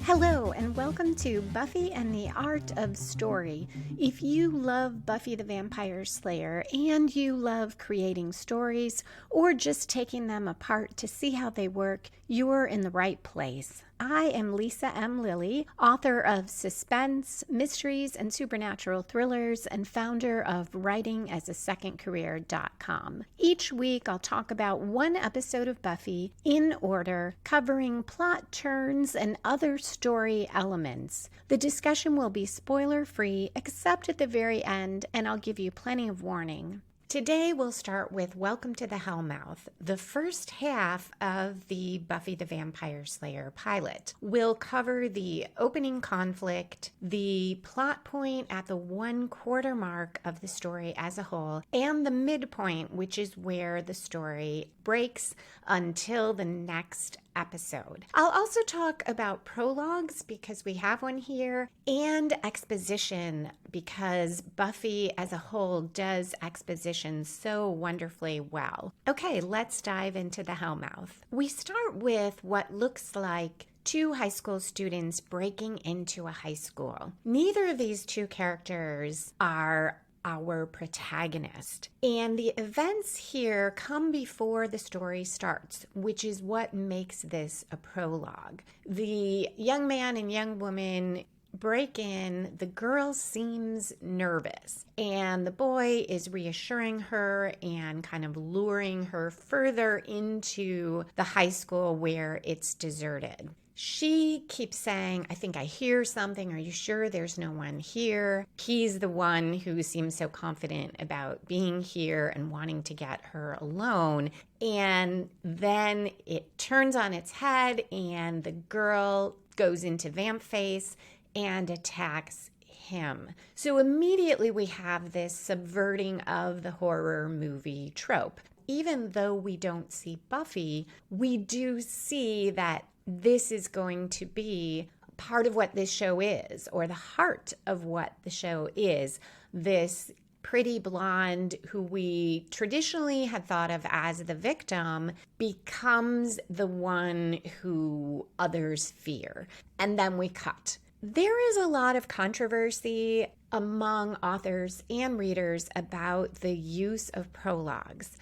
Hello, and welcome to Buffy and the Art of Story. If you love Buffy the Vampire Slayer and you love creating stories or just taking them apart to see how they work, you're in the right place. I am Lisa M. Lilly, author of suspense, mysteries, and supernatural thrillers, and founder of writingasasecondcareer.com. Each week, I'll talk about one episode of Buffy in order, covering plot turns and other story elements. The discussion will be spoiler-free, except at the very end, and I'll give you plenty of warning. Today we'll start with Welcome to the Hellmouth, the first half of the Buffy the Vampire Slayer pilot. We'll cover the opening conflict, the plot point at the 1/4 mark of the story as a whole, and the midpoint, which is where the story breaks until the next episode. I'll also talk about prologues because we have one here, and exposition because Buffy as a whole does exposition so wonderfully well. Okay, let's dive into the Hellmouth. We start with what looks like two high school students breaking into a high school. Neither of these two characters are our protagonist. And the events here come before the story starts, which is what makes this a prologue. The young man and young woman break in. The girl seems nervous, and the boy is reassuring her and kind of luring her further into the high school where it's deserted. She keeps saying, I think I hear something. Are you sure there's no one here? He's the one who seems so confident about being here and wanting to get her alone. And then it turns on its head and the girl goes into vamp face and attacks him. So immediately we have this subverting of the horror movie trope. Even though we don't see Buffy, we do see that this is going to be part of what this show is, or the heart of what the show is. This pretty blonde who we traditionally had thought of as the victim becomes the one who others fear. And then we cut. There is a lot of controversy among authors and readers about the use of prologues,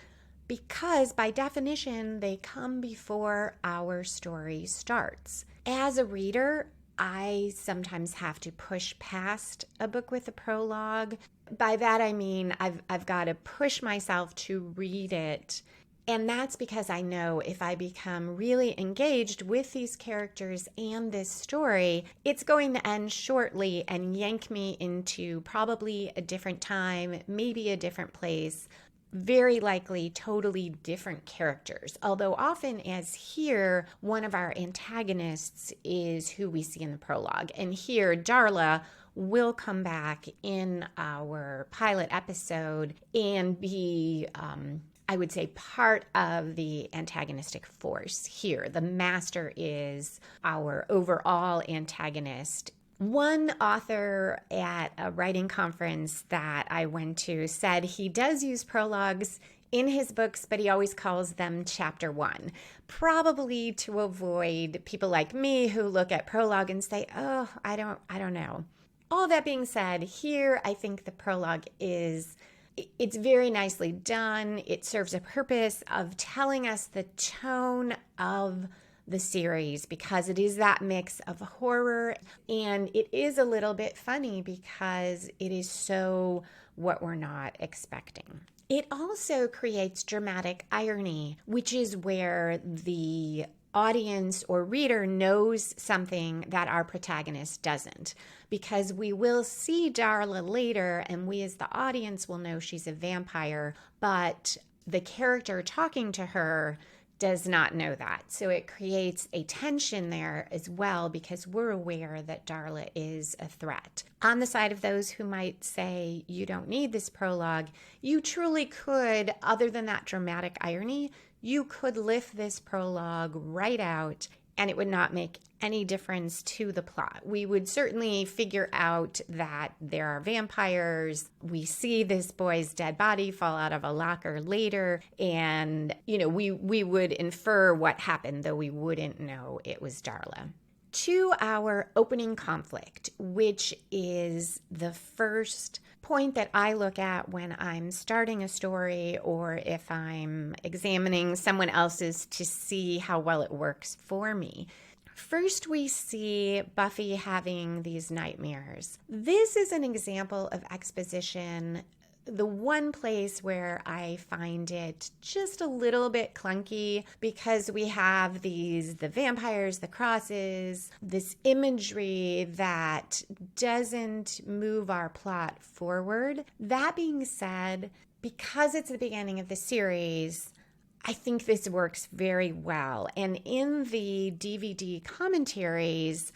because by definition, they come before our story starts. As a reader, I sometimes have to push past a book with a prologue. By that I mean I've got to push myself to read it. And that's because I know if I become really engaged with these characters and this story, it's going to end shortly and yank me into probably a different time, maybe a different place, very likely totally different characters. Although often, as here, one of our antagonists is who we see in the prologue. And here, Darla will come back in our pilot episode and be, I would say, part of the antagonistic force here. The master is our overall antagonist. One author at a writing conference that I went to said he does use prologues in his books, but he always calls them chapter 1, probably to avoid people like me who look at prologue and say, oh, I don't know. All that being said, here I think the prologue it's very nicely done. It serves a purpose of telling us the tone of the series because it is that mix of horror, and it is a little bit funny because it is so what we're not expecting. It also creates dramatic irony, which is where the audience or reader knows something that our protagonist doesn't, because we will see Darla later and we as the audience will know she's a vampire, but the character talking to her does not know that. So it creates a tension there as well because we're aware that Darla is a threat. On the side of those who might say you don't need this prologue, you truly could, other than that dramatic irony, you could lift this prologue right out and it would not make any difference to the plot. We would certainly figure out that there are vampires. We see this boy's dead body fall out of a locker later, and we would infer what happened, though we wouldn't know it was Darla. to our opening conflict, which is the first point that I look at when I'm starting a story or if I'm examining someone else's to see how well it works for me. First, we see Buffy having these nightmares. This is an example of exposition, the one place where I find it just a little bit clunky, because we have the vampires, the crosses, this imagery that doesn't move our plot forward. That being said, because it's the beginning of the series, I think this works very well. And in the DVD commentaries,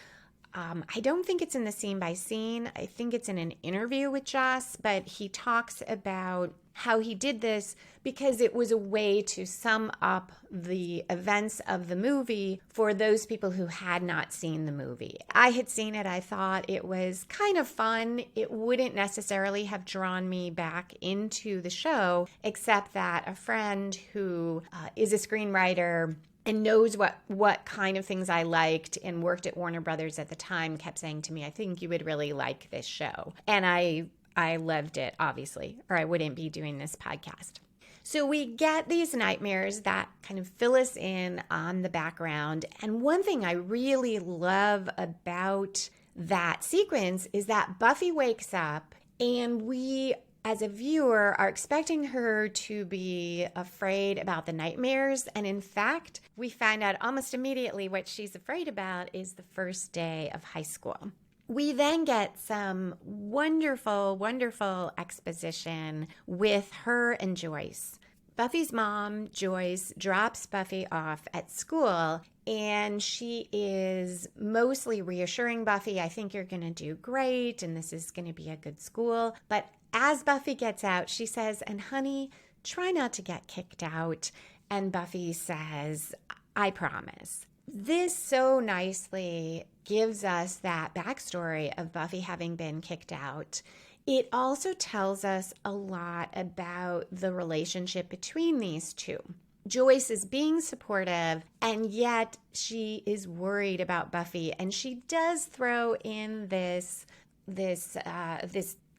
I don't think it's in the scene by scene. I think it's in an interview with Joss, but he talks about how he did this because it was a way to sum up the events of the movie for those people who had not seen the movie. I had seen it. I thought it was kind of fun. It wouldn't necessarily have drawn me back into the show, except that a friend who is a screenwriter and knows what kind of things I liked and worked at Warner Brothers at the time kept saying to me, I think you would really like this show. And I loved it, obviously, or I wouldn't be doing this podcast. So we get these nightmares that kind of fill us in on the background. And one thing I really love about that sequence is that Buffy wakes up and we, as a viewer, are expecting her to be afraid about the nightmares. And in fact, we find out almost immediately what she's afraid about is the first day of high school. We then get some wonderful, wonderful exposition with her and Joyce. Buffy's mom, Joyce, drops Buffy off at school, and she is mostly reassuring Buffy, I think you're going to do great, and this is going to be a good school. But as Buffy gets out, she says, and honey, try not to get kicked out. And Buffy says, I promise. This so nicely gives us that backstory of Buffy having been kicked out. It also tells us a lot about the relationship between these two. Joyce is being supportive, and yet she is worried about Buffy, and she does throw in this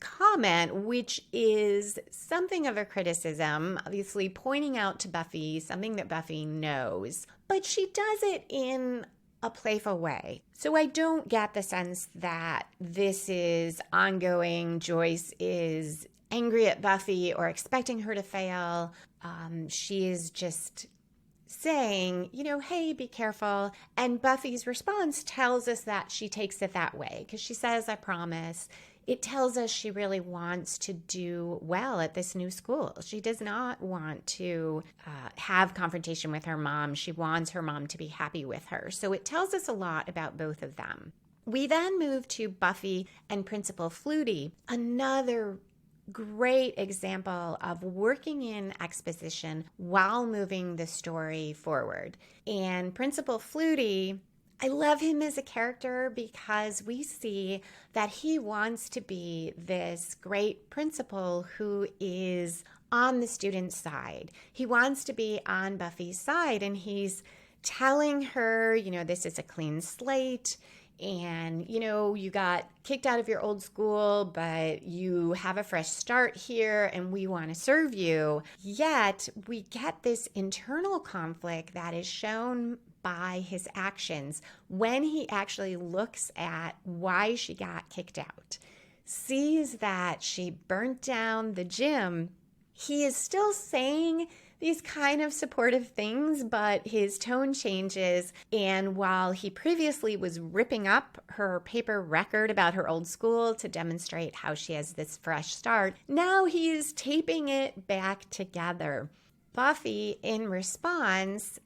comment, which is something of a criticism, obviously pointing out to Buffy something that Buffy knows, but she does it in a playful way. So I don't get the sense that this is ongoing. Joyce is angry at Buffy or expecting her to fail. She is just saying, hey, be careful. And Buffy's response tells us that she takes it that way because she says, I promise. It tells us she really wants to do well at this new school. She does not want to have confrontation with her mom. She wants her mom to be happy with her. So it tells us a lot about both of them. We then move to Buffy and Principal Flutie, another great example of working in exposition while moving the story forward. And Principal Flutie, I love him as a character because we see that he wants to be this great principal who is on the student's side. He wants to be on Buffy's side, and he's telling her, this is a clean slate, and, you got kicked out of your old school, but you have a fresh start here, and we want to serve you. Yet we get this internal conflict that is shown by his actions when he actually looks at why she got kicked out, sees that she burnt down the gym. He is still saying these kind of supportive things, but his tone changes. And while he previously was ripping up her paper record about her old school to demonstrate how she has this fresh start, now he is taping it back together. Buffy, in response,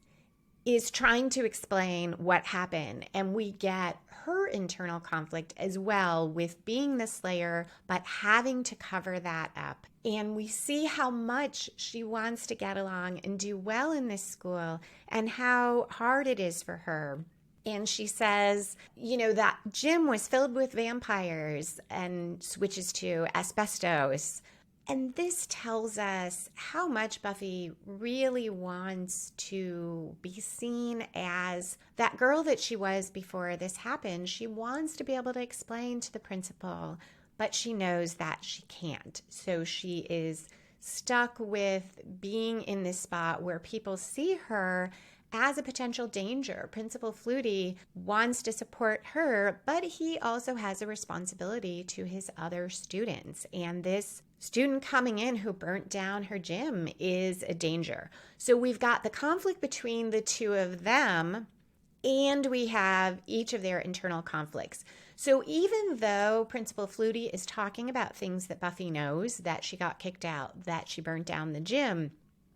is trying to explain what happened, and we get her internal conflict as well with being the Slayer, but having to cover that up. And we see how much she wants to get along and do well in this school and how hard it is for her. And she says, that gym was filled with vampires, and switches to asbestos. And this tells us how much Buffy really wants to be seen as that girl that she was before this happened. She wants to be able to explain to the principal, but she knows that she can't. So she is stuck with being in this spot where people see her as a potential danger. Principal Flutie wants to support her, but he also has a responsibility to his other students. And this student coming in who burnt down her gym is a danger. So we've got the conflict between the two of them, and we have each of their internal conflicts. So even though Principal Flutie is talking about things that Buffy knows, that she got kicked out, that she burnt down the gym,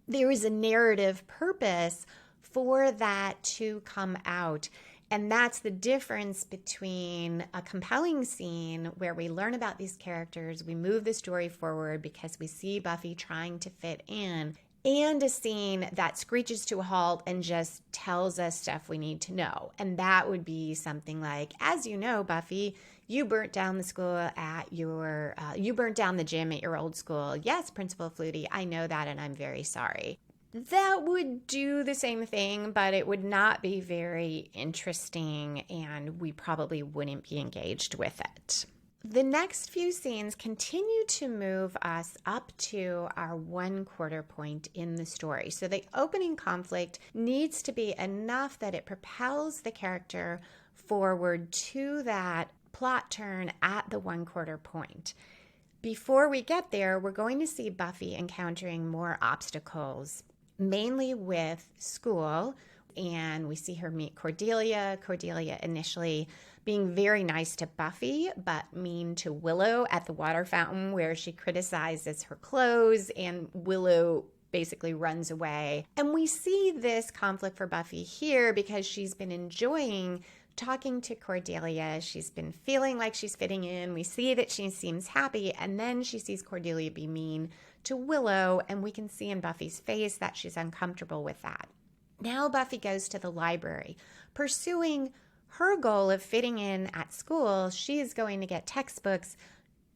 there is a narrative purpose for that to come out. And that's the difference between a compelling scene where we learn about these characters, we move the story forward because we see Buffy trying to fit in, and a scene that screeches to a halt and just tells us stuff we need to know. And that would be something like, as you know, Buffy, you burnt down the school at your, you burnt down the gym at your old school. Yes, Principal Flutie, I know that, and I'm very sorry. That would do the same thing, but it would not be very interesting, and we probably wouldn't be engaged with it. The next few scenes continue to move us up to our 1/4 point in the story. So the opening conflict needs to be enough that it propels the character forward to that plot turn at the 1/4 point. Before we get there, we're going to see Buffy encountering more obstacles, mainly with school, and we see her meet Cordelia. Cordelia initially being very nice to Buffy, but mean to Willow at the water fountain, where she criticizes her clothes, and Willow basically runs away. And we see this conflict for Buffy here because she's been enjoying talking to Cordelia. She's been feeling like she's fitting in. We see that she seems happy, and then she sees Cordelia be mean to Willow, and we can see in Buffy's face that she's uncomfortable with that. Now Buffy goes to the library, pursuing her goal of fitting in at school. She is going to get textbooks.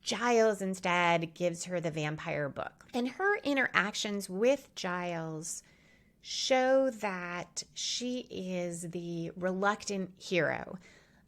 Giles instead gives her the vampire book. And her interactions with Giles show that she is the reluctant hero.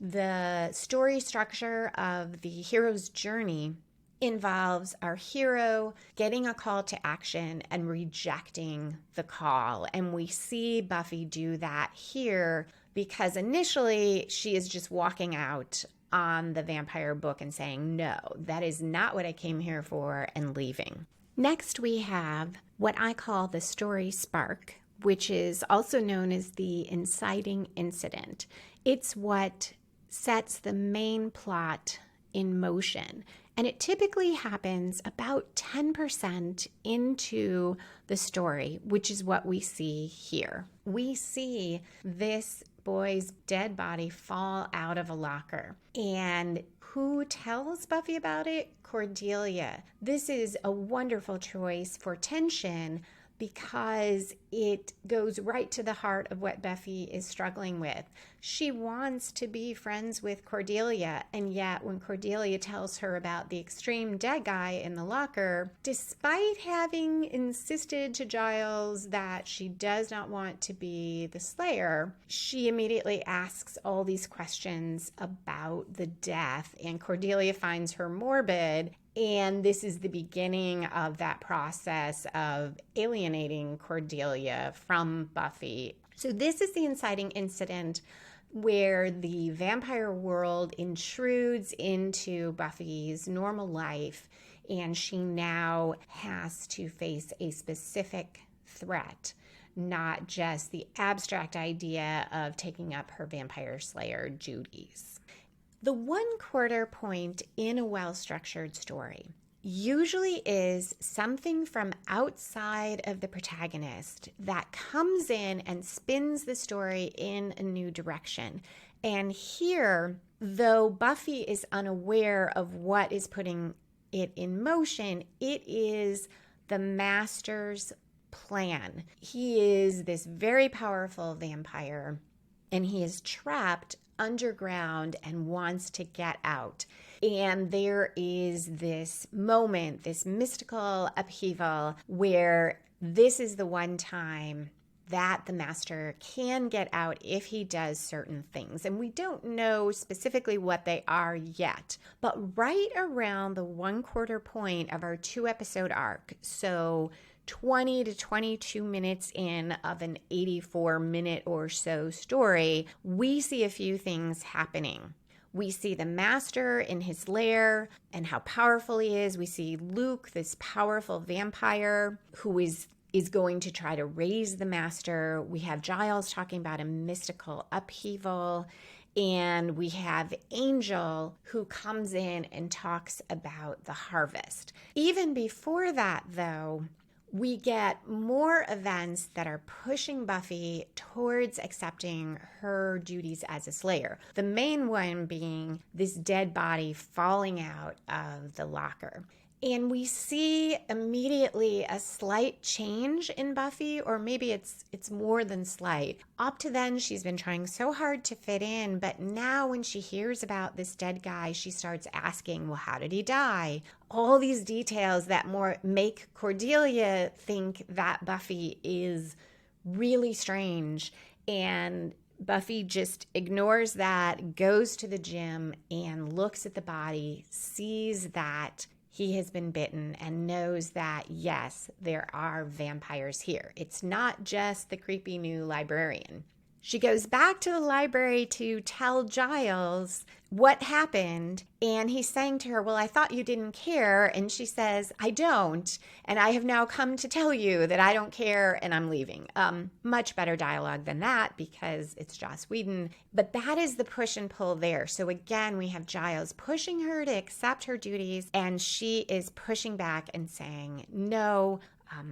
The story structure of the hero's journey involves our hero getting a call to action and rejecting the call. And we see Buffy do that here because initially she is just walking out on the vampire book and saying, no, that is not what I came here for, and leaving. Next, we have what I call the story spark, which is also known as the inciting incident. It's what sets the main plot in motion. And it typically happens about 10% into the story, which is what we see here. We see this boy's dead body fall out of a locker. And who tells Buffy about it? Cordelia. This is a wonderful choice for tension because it goes right to the heart of what Buffy is struggling with. She wants to be friends with Cordelia, and yet when Cordelia tells her about the extreme dead guy in the locker, despite having insisted to Giles that she does not want to be the Slayer, she immediately asks all these questions about the death, and Cordelia finds her morbid. And this is the beginning of that process of alienating Cordelia from Buffy. So this is the inciting incident where the vampire world intrudes into Buffy's normal life, and she now has to face a specific threat, not just the abstract idea of taking up her vampire slayer duties. The 1/4 point in a well-structured story usually is something from outside of the protagonist that comes in and spins the story in a new direction. And here, though Buffy is unaware of what is putting it in motion, it is the Master's plan. He is this very powerful vampire and he is trapped underground and wants to get out. And there is this moment, this mystical upheaval, where this is the one time that the master can get out if he does certain things. And we don't know specifically what they are yet, but right around the 1/4 point of our 2-episode arc, so 20 to 22 minutes in of an 84-minute or so story, we see a few things happening. We see the master in his lair and how powerful he is. We see Luke, this powerful vampire who is going to try to raise the master. We have Giles talking about a mystical upheaval. And we have Angel who comes in and talks about the harvest. Even before that, though, we get more events that are pushing Buffy towards accepting her duties as a slayer. The main one being this dead body falling out of the locker. And we see immediately a slight change in Buffy, or maybe it's more than slight. Up to then, she's been trying so hard to fit in, but now when she hears about this dead guy, she starts asking, well, how did he die? All these details that make Cordelia think that Buffy is really strange. And Buffy just ignores that, goes to the gym and looks at the body, sees that he has been bitten, and knows that, yes, there are vampires here. It's not just the creepy new librarian. She goes back to the library to tell Giles what happened, and he's saying to her, well, I thought you didn't care, and she says, I don't, and I have now come to tell you that I don't care, and I'm leaving. Much better dialogue than that, because it's Joss Whedon, but that is the push and pull there. So again, we have Giles pushing her to accept her duties, and she is pushing back and saying, no,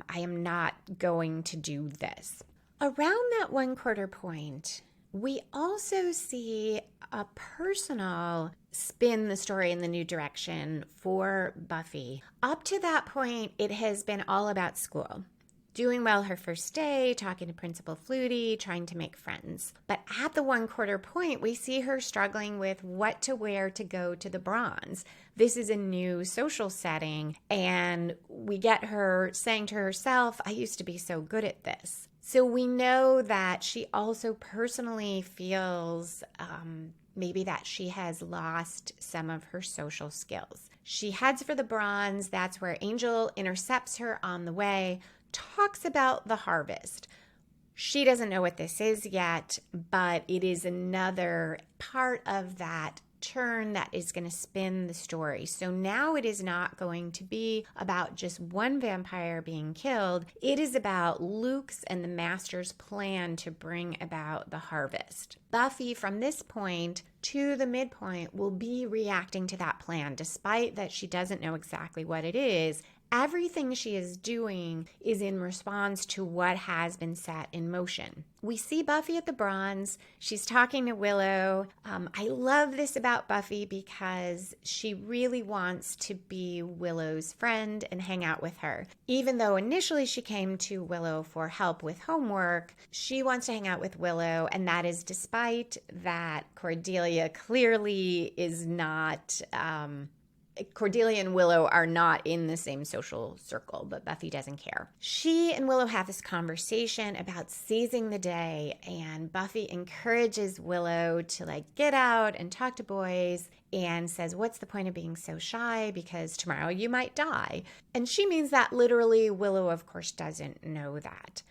I am not going to do this. Around that 1/4 point, we also see a personal spin the story in the new direction for Buffy. Up to that point, it has been all about school. Doing well her first day, talking to Principal Flutie, trying to make friends. But at the 1/4 point, we see her struggling with what to wear to go to the Bronze. This is a new social setting, and we get her saying to herself, I used to be so good at this. So we know that she also personally feels maybe that she has lost some of her social skills. She heads for the Bronze. That's where Angel intercepts her on the way, talks about the harvest. She doesn't know what this is yet, but it is another part of that turn that is going to spin the story. So now it is not going to be about just one vampire being killed. It is about Luke's and the Master's plan to bring about the harvest. Buffy, from this point to the midpoint, will be reacting to that plan, despite that she doesn't know exactly what it is. Everything she is doing is in response to what has been set in motion. We see Buffy at the Bronze. She's talking to Willow. I love this about Buffy because she really wants to be Willow's friend and hang out with her. Even though initially she came to Willow for help with homework, she wants to hang out with Willow, and that is despite that Cordelia clearly is not... Cordelia and Willow are not in the same social circle, but Buffy doesn't care. She and Willow have this conversation about seizing the day, and Buffy encourages Willow to get out and talk to boys, and says, what's the point of being so shy, because tomorrow you might die. And she means that literally. Willow, of course, doesn't know that.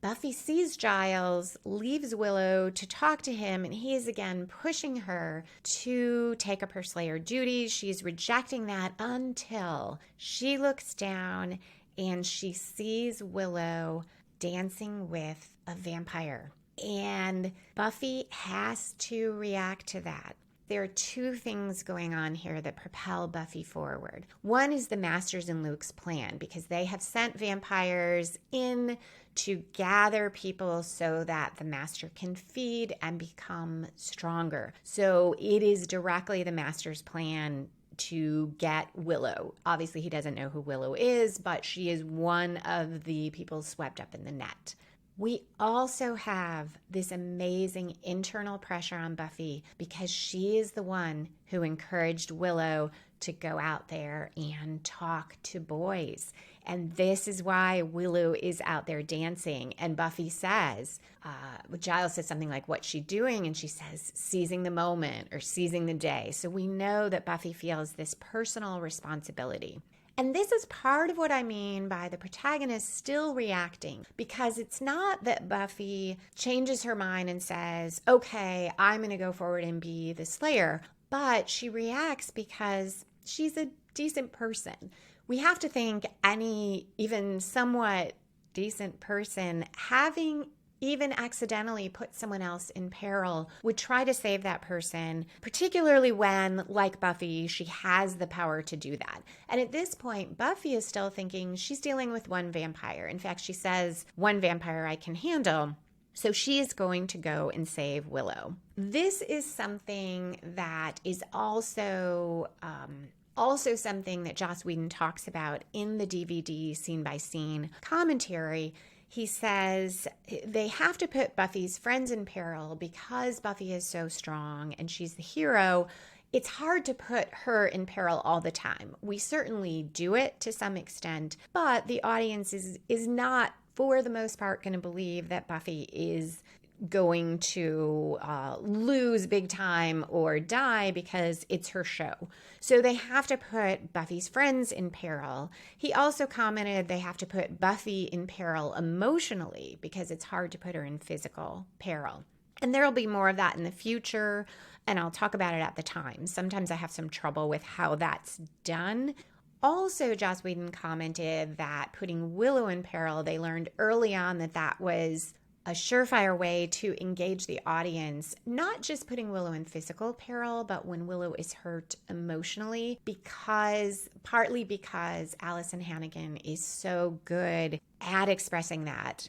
Buffy sees Giles, leaves Willow to talk to him, and he is again pushing her to take up her Slayer duties. She's rejecting that until she looks down and she sees Willow dancing with a vampire. And Buffy has to react to that. There are two things going on here that propel Buffy forward. One is the Master's and Luke's plan, because they have sent vampires in to gather people so that the Master can feed and become stronger. So it is directly the Master's plan to get Willow. Obviously, he doesn't know who Willow is, but she is one of the people swept up in the net. We also have this amazing internal pressure on Buffy because she is the one who encouraged Willow to go out there and talk to boys. And this is why Willow is out there dancing. And Buffy says, Giles says something like, what's she doing? And she says, seizing the moment or seizing the day. So we know that Buffy feels this personal responsibility. And this is part of what I mean by the protagonist still reacting, because it's not that Buffy changes her mind and says, okay, I'm going to go forward and be the Slayer, but she reacts because she's a decent person. We have to think any even somewhat decent person, having even accidentally put someone else in peril, would try to save that person, particularly when, like Buffy, she has the power to do that. And at this point, Buffy is still thinking she's dealing with one vampire. In fact, she says, one vampire I can handle. So she is going to go and save Willow. This is something that is also something that Joss Whedon talks about in the DVD scene-by-scene commentary. He says they have to put Buffy's friends in peril because Buffy is so strong and she's the hero. It's hard to put her in peril all the time. We certainly do it to some extent, but the audience is not, for the most part, going to believe that Buffy is going to lose big time or die because it's her show. So they have to put Buffy's friends in peril. He also commented they have to put Buffy in peril emotionally because it's hard to put her in physical peril. And there will be more of that in the future, and I'll talk about it at the time. Sometimes I have some trouble with how that's done. Also, Joss Whedon commented that putting Willow in peril, they learned early on that was a surefire way to engage the audience, not just putting Willow in physical peril, but when Willow is hurt emotionally, partly because Allison Hannigan is so good at expressing that.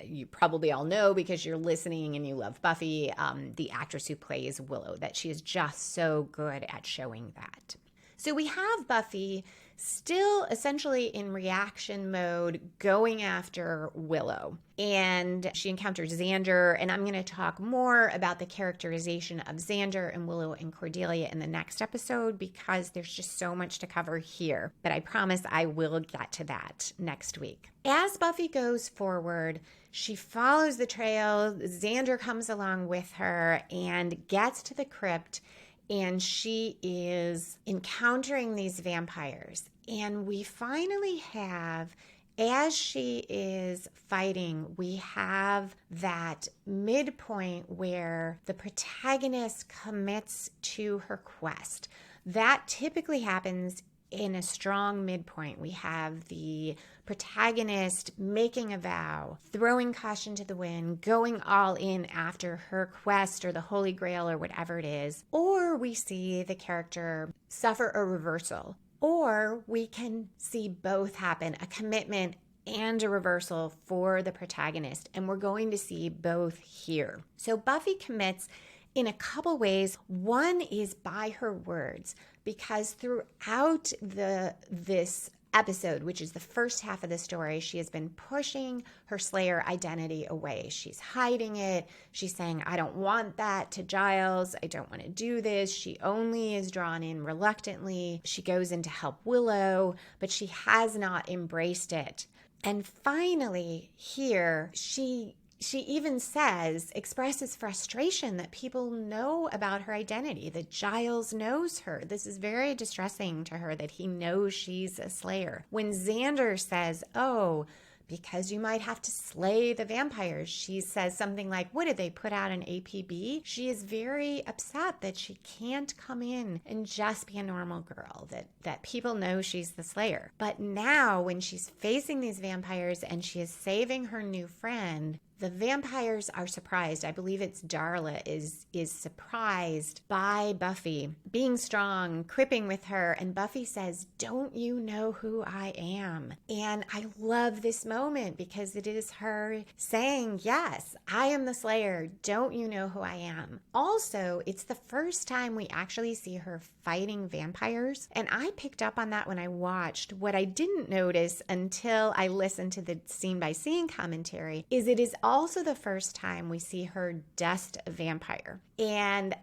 You probably all know because you're listening and you love Buffy, the actress who plays Willow, that she is just so good at showing that. So we have Buffy still essentially in reaction mode going after Willow. And she encounters Xander, and I'm going to talk more about the characterization of Xander and Willow and Cordelia in the next episode because there's just so much to cover here. But I promise I will get to that next week. As Buffy goes forward, she follows the trail. Xander comes along with her and gets to the crypt. And she is encountering these vampires. And we finally have, as she is fighting, we have that midpoint where the protagonist commits to her quest. That typically happens in a strong midpoint. We have the protagonist making a vow, throwing caution to the wind, going all in after her quest or the Holy Grail or whatever it is. Or we see the character suffer a reversal. Or we can see both happen, a commitment and a reversal for the protagonist. And we're going to see both here. So Buffy commits in a couple ways. One is by her words, because throughout this episode, which is the first half of the story, she has been pushing her Slayer identity away. She's hiding it. She's saying, I don't want that to Giles. I don't want to do this. She only is drawn in reluctantly. She goes in to help Willow, but she has not embraced it. And finally, here, she even expresses frustration that people know about her identity, that Giles knows her. This is very distressing to her that he knows she's a Slayer. When Xander says, oh, because you might have to slay the vampires, she says something like, what did they put out an APB? She is very upset that she can't come in and just be a normal girl, that people know she's the Slayer. But now when she's facing these vampires and she is saving her new friend, the vampires are surprised. I believe it's Darla is surprised by Buffy being strong, cripping with her, and Buffy says, "Don't you know who I am?" And I love this moment because it is her saying, "Yes, I am the Slayer. Don't you know who I am?" Also, it's the first time we actually see her fighting vampires, and I picked up on that when I watched. What I didn't notice until I listened to the scene-by-scene commentary is it is also the first time we see her dust a vampire. And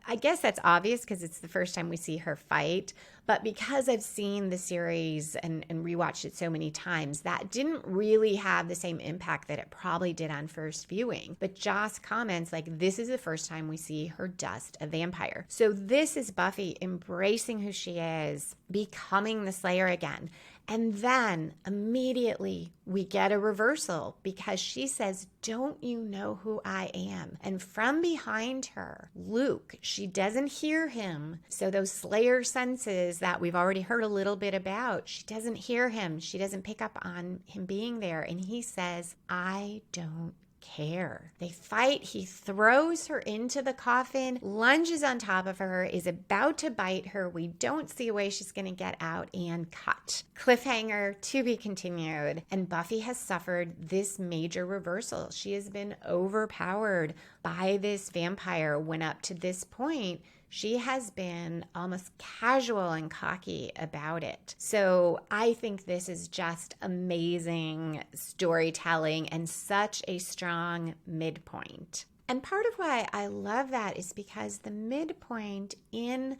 I guess that's obvious because it's the first time we see her fight. But because I've seen the series and rewatched it so many times, that didn't really have the same impact that it probably did on first viewing. But Joss comments like, this is the first time we see her dust a vampire. So this is Buffy embracing who she is, becoming the Slayer again. And then immediately we get a reversal because she says, "Don't you know who I am?" And from behind her, Luke, she doesn't hear him. So those Slayer senses that we've already heard a little bit about, she doesn't hear him. She doesn't pick up on him being there. And he says, "I don't care." They fight. He throws her into the coffin, lunges on top of her, is about to bite her. We don't see a way she's going to get out, and cut. Cliffhanger to be continued. And Buffy has suffered this major reversal. She has been overpowered by this vampire when up to this point, she has been almost casual and cocky about it. So I think this is just amazing storytelling and such a strong midpoint. And part of why I love that is because the midpoint in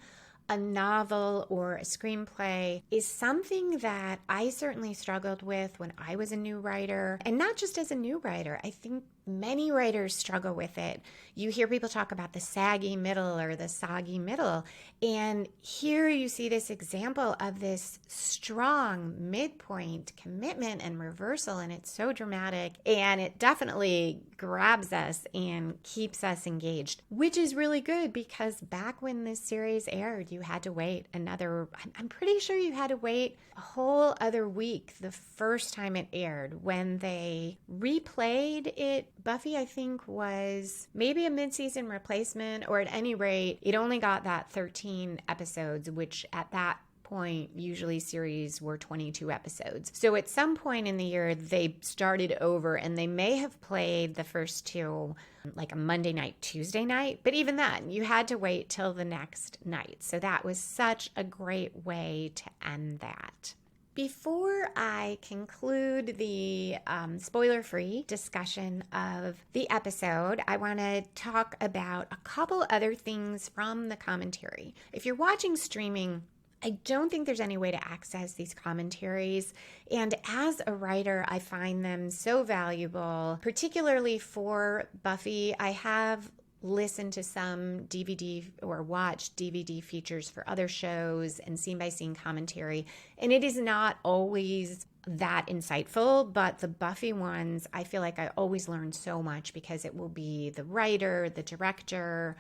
a novel or a screenplay is something that I certainly struggled with when I was a new writer. And not just as a new writer, I think many writers struggle with it. You hear people talk about the saggy middle or the soggy middle. And here you see this example of this strong midpoint commitment and reversal. And it's so dramatic. And it definitely grabs us and keeps us engaged, which is really good because back when this series aired, you had to wait I'm pretty sure you had to wait a whole other week the first time it aired. When they replayed it, Buffy, I think, was maybe a mid-season replacement, or at any rate, it only got that 13 episodes, which at that point, usually series were 22 episodes. So at some point in the year, they started over and they may have played the first two like a Monday night, Tuesday night. But even then, you had to wait till the next night. So that was such a great way to end that. Before I conclude the spoiler-free discussion of the episode, I want to talk about a couple other things from the commentary. If you're watching streaming, I don't think there's any way to access these commentaries. And as a writer, I find them so valuable, particularly for Buffy. I have listened to some DVD or watched DVD features for other shows and scene-by-scene commentary, and it is not always that insightful, but the Buffy ones, I feel like I always learn so much because it will be the writer, the director,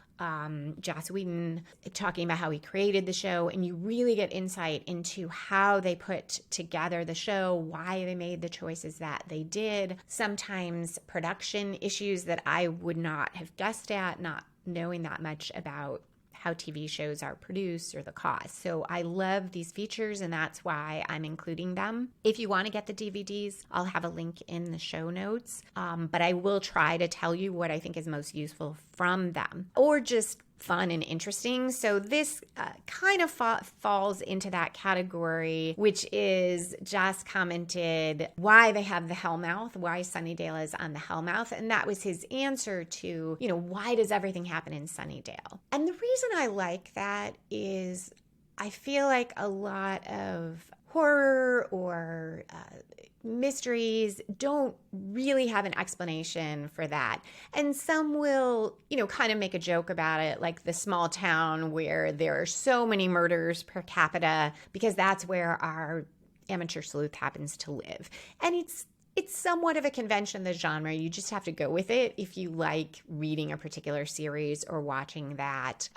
Joss Whedon talking about how he created the show, and you really get insight into how they put together the show, why they made the choices that they did, sometimes production issues that I would not have guessed at, not knowing that much about how TV shows are produced or the cost. So I love these features, and that's why I'm including them. If you want to get the DVDs, I'll have a link in the show notes, but I will try to tell you what I think is most useful from them, or just fun and interesting. So this kind of falls into that category, which is Joss commented why they have the Hellmouth, why Sunnydale is on the Hellmouth. And that was his answer to, why does everything happen in Sunnydale? And the reason I like that is I feel like a lot of horror or mysteries don't really have an explanation for that. And some will, kind of make a joke about it, like the small town where there are so many murders per capita because that's where our amateur sleuth happens to live. And it's It's somewhat of a convention in the genre. You just have to go with it if you like reading a particular series or watching that.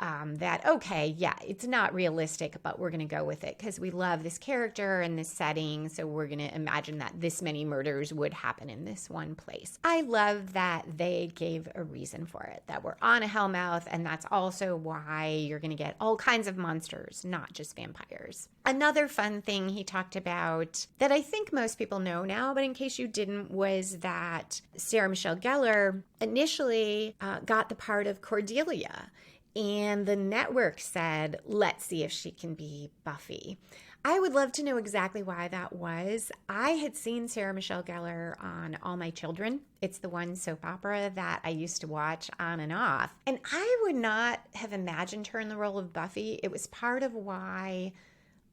Okay, yeah, it's not realistic, but we're going to go with it because we love this character and this setting. So we're going to imagine that this many murders would happen in this one place. I love that they gave a reason for it, that we're on a Hellmouth, and that's also why you're going to get all kinds of monsters, not just vampires. Another fun thing he talked about that I think most people know now, but in case you didn't, was that Sarah Michelle Gellar initially got the part of Cordelia, and the network said, let's see if she can be Buffy. I would love to know exactly why that was. I had seen Sarah Michelle Gellar on All My Children. It's the one soap opera that I used to watch on and off. And I would not have imagined her in the role of Buffy. It was part of why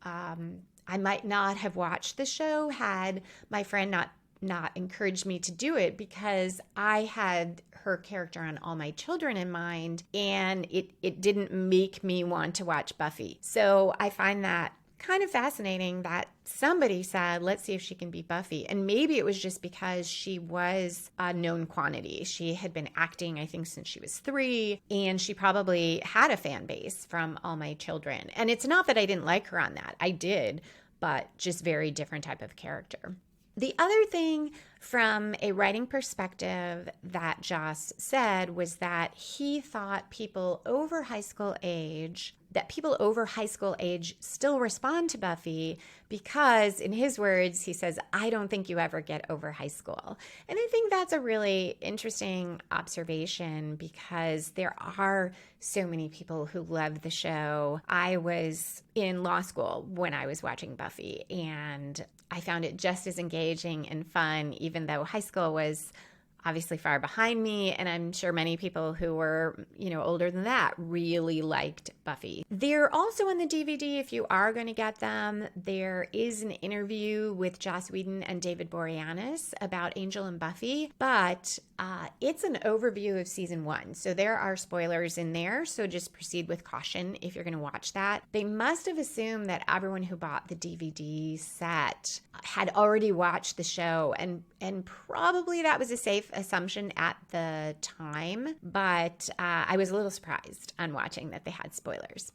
I might not have watched the show had my friend not encouraged me to do it, because I had her character on All My Children in mind, and it didn't make me want to watch Buffy. So I find that kind of fascinating that somebody said, let's see if she can be Buffy. And maybe it was just because she was a known quantity. She had been acting, I think, since she was 3, and she probably had a fan base from All My Children. And it's not that I didn't like her on that. I did, but just very different type of character. The other thing from a writing perspective that Joss said was that he thought people over high school age still respond to Buffy because, in his words, he says, I don't think you ever get over high school. And I think that's a really interesting observation because there are so many people who love the show. I was in law school when I was watching Buffy, and I found it just as engaging and fun, even though high school was obviously far behind me, and I'm sure many people who were, older than that really liked Buffy. They're also on the DVD if you are going to get them. There is an interview with Joss Whedon and David Boreanaz about Angel and Buffy, but it's an overview of season 1, so there are spoilers in there, so just proceed with caution if you're going to watch that. They must have assumed that everyone who bought the DVD set had already watched the show, and probably that was a safe assumption at the time, but I was a little surprised on watching that they had spoilers.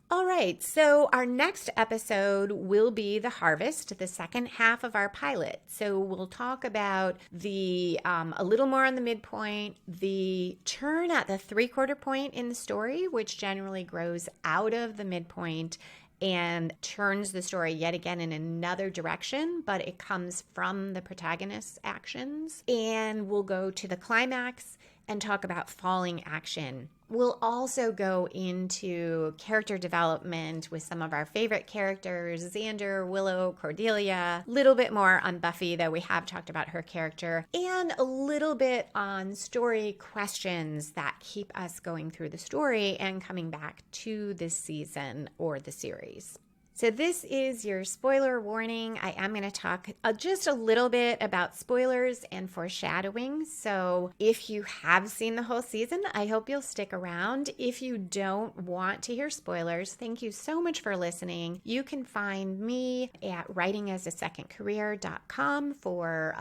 All right, so our next episode will be The Harvest, the second half of our pilot. So we'll talk about a little more on the midpoint, the turn at the 3/4 point in the story, which generally grows out of the midpoint and turns the story yet again in another direction, but it comes from the protagonist's actions. And we'll go to the climax and talk about falling action. We'll also go into character development with some of our favorite characters, Xander, Willow, Cordelia, a little bit more on Buffy, though we have talked about her character, and a little bit on story questions that keep us going through the story and coming back to this season or the series. So this is your spoiler warning. I am going to talk just a little bit about spoilers and foreshadowing. So if you have seen the whole season, I hope you'll stick around. If you don't want to hear spoilers, thank you so much for listening. You can find me at writingasasecondcareer.com for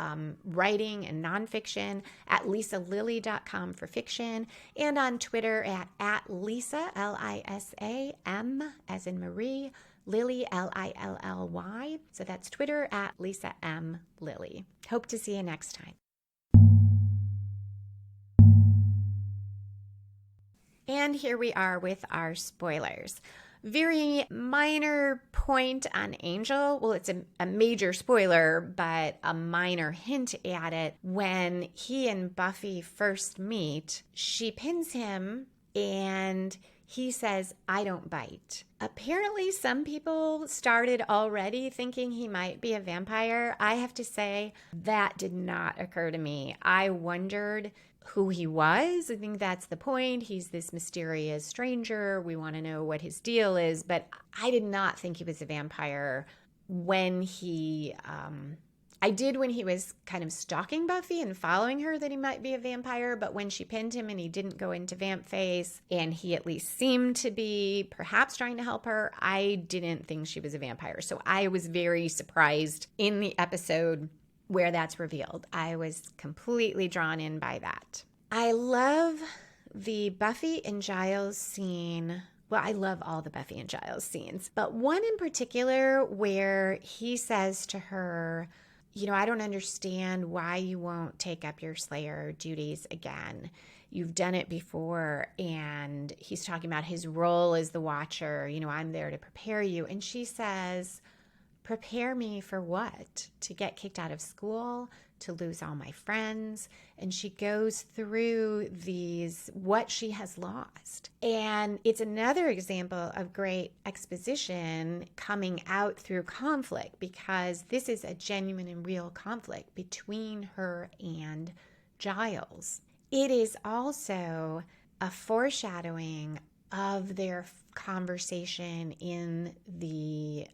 writing and nonfiction, at lisalilly.com for fiction, and on Twitter at Lisa, L-I-S-A-M, as in Marie, Lilly, Lilly. So that's Twitter at Lisa M. Lilly. Hope to see you next time. And here we are with our spoilers. Very minor point on Angel. Well, it's a major spoiler, but a minor hint at it. When he and Buffy first meet, she pins him and he says, I don't bite. Apparently, some people started already thinking he might be a vampire. I have to say, that did not occur to me. I wondered who he was. I think that's the point. He's this mysterious stranger. We want to know what his deal is. But I did not think he was a vampire when he... I did when he was kind of stalking Buffy and following her that he might be a vampire, but when she pinned him and he didn't go into vamp face and he at least seemed to be perhaps trying to help her, I didn't think she was a vampire. So I was very surprised in the episode where that's revealed. I was completely drawn in by that. I love the Buffy and Giles scene. Well, I love all the Buffy and Giles scenes, but one in particular where he says to her, I don't understand why you won't take up your Slayer duties again. You've done it before. And he's talking about his role as the Watcher. I'm there to prepare you. And she says, prepare me for what? To get kicked out of school? To lose all my friends? And she goes through what she has lost. And it's another example of great exposition coming out through conflict, because this is a genuine and real conflict between her and Giles. It is also a foreshadowing of their conversation in the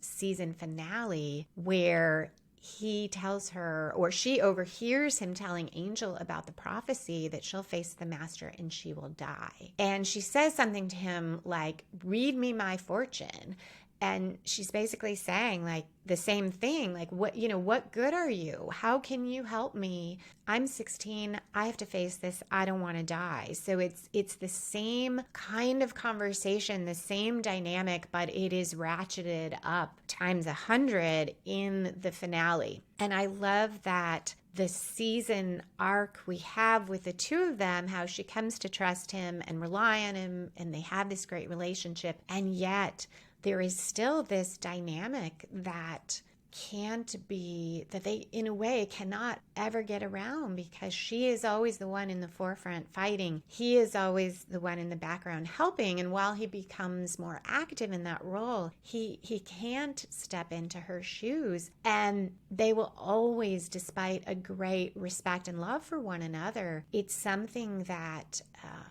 season finale, where he tells her, or she overhears him telling Angel about the prophecy that she'll face the master and she will die. And she says something to him like, read me my fortune. And she's basically saying like the same thing, like, what good are you? How can you help me? I'm 16. I have to face this. I don't want to die. So it's the same kind of conversation, the same dynamic, but it is ratcheted up times 100 in the finale. And I love that the season arc we have with the two of them, how she comes to trust him and rely on him, and they have this great relationship. And yet there is still this dynamic that they, in a way, cannot ever get around, because she is always the one in the forefront fighting. He is always the one in the background helping. And while he becomes more active in that role, he can't step into her shoes. And they will always, despite a great respect and love for one another, it's something that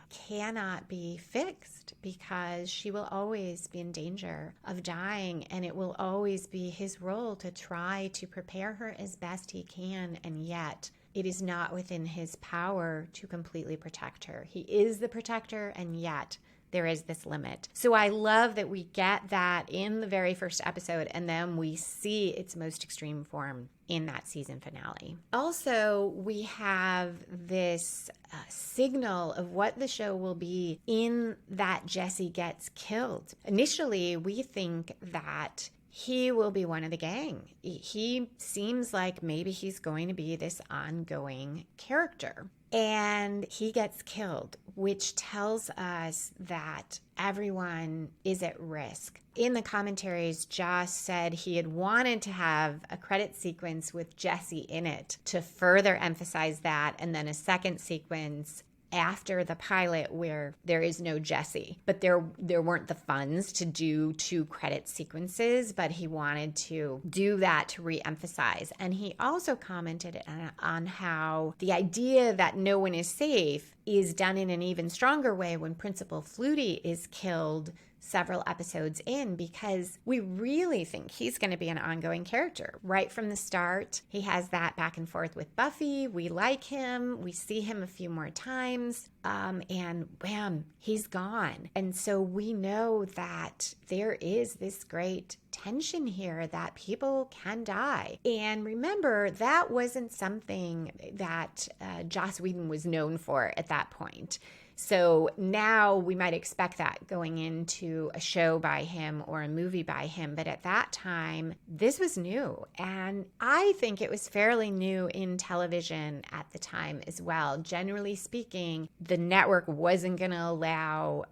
cannot be fixed, because she will always be in danger of dying, and it will always be his role to try to prepare her as best he can, and yet it is not within his power to completely protect her. He is the protector, and yet there is this limit. So I love that we get that in the very first episode, and then we see its most extreme form in that season finale. Also, we have this signal of what the show will be in that Jesse gets killed. Initially, we think that he will be one of the gang. He seems like maybe he's going to be this ongoing character. And he gets killed, which tells us that everyone is at risk. In the commentaries, Joss said he had wanted to have a credit sequence with Jesse in it to further emphasize that, and then a second sequence after the pilot where there is no Jesse. But there weren't the funds to do 2 credit sequences, but he wanted to do that to re-emphasize. And he also commented on how the idea that no one is safe is done in an even stronger way when Principal Flutie is killed several episodes in, because we really think he's going to be an ongoing character right from the start. He has that back and forth with Buffy. We like him. We see him a few more times. And wham, he's gone. And so we know that there is this great tension here that people can die. And remember, that wasn't something that Joss Whedon was known for at that point. So now we might expect that going into a show by him or a movie by him. But at that time, this was new. And I think it was fairly new in television at the time as well. Generally speaking, the network wasn't going to allow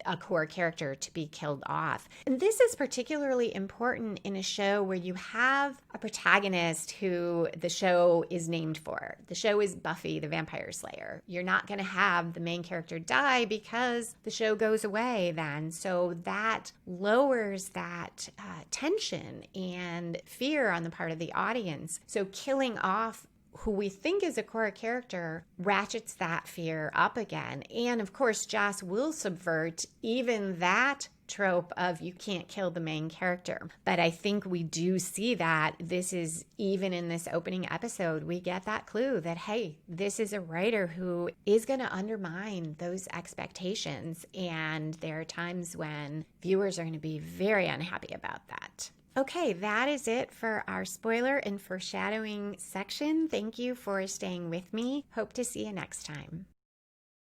a core character to be killed off. And this is particularly important in a show where you have a protagonist who the show is named for. The show is Buffy the Vampire Slayer. You're not going to have the main character die because the show goes away then. So that lowers that tension and fear on the part of the audience. So killing off who we think is a core character ratchets that fear up again. And of course, Joss will subvert even that trope of you can't kill the main character. But I think we do see that this is, even in this opening episode, we get that clue that, hey, this is a writer who is going to undermine those expectations. And there are times when viewers are going to be very unhappy about that. Okay, that is it for our spoiler and foreshadowing section. Thank you for staying with me. Hope to see you next time.